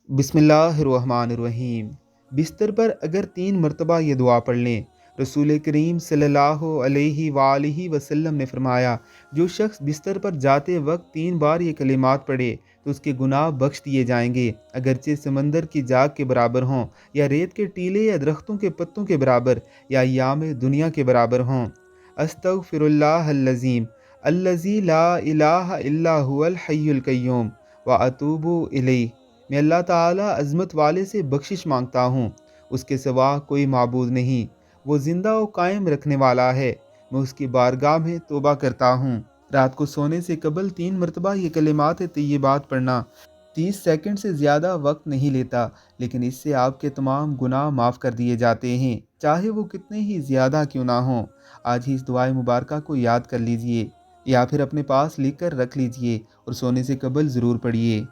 बिस्मिल्लाहिर्रहमानिर्रहीम। बिस्तर पर अगर 3 मरतबा ये दुआ पढ़ लें, रसूल करीम सल्लल्लाहु अलैहि वसल्लम ने फरमाया, जो शख्स बिस्तर पर जाते वक्त 3 बार ये कलिमात पढ़े तो उसके गुनाह बख्श दिए जाएंगे, अगरचे समंदर की जाग के बराबर हों, या रेत के टीले या दरख्तों के पत्तों के बराबर, या याम दुनिया के बराबर हों। अस्तगफिरुल्लाहल-अज़ीम अल्लज़ी ला इलाहा इल्ला हुवल हय्युल क़य्यूम व अतूबु इलैह। मैं अल्लाह ताला अज़मत वाले से बख्शिश मांगता हूँ, उसके सिवा कोई माबूद नहीं, वो ज़िंदा और कायम रखने वाला है, मैं उसकी बारगाह में तौबा करता हूँ। रात को सोने से कबल 3 मरतबा ये कलिमात तय्यबात पढ़ना 30 सेकंड से ज़्यादा वक्त नहीं लेता, लेकिन इससे आपके तमाम गुनाह माफ़ कर दिए जाते हैं, चाहे वो कितने ही ज़्यादा क्यों ना हों। आज ही इस दुआए मुबारका को याद कर लीजिए, या फिर अपने पास लिख कर रख लीजिए और सोने से कबल ज़रूर पढ़िए।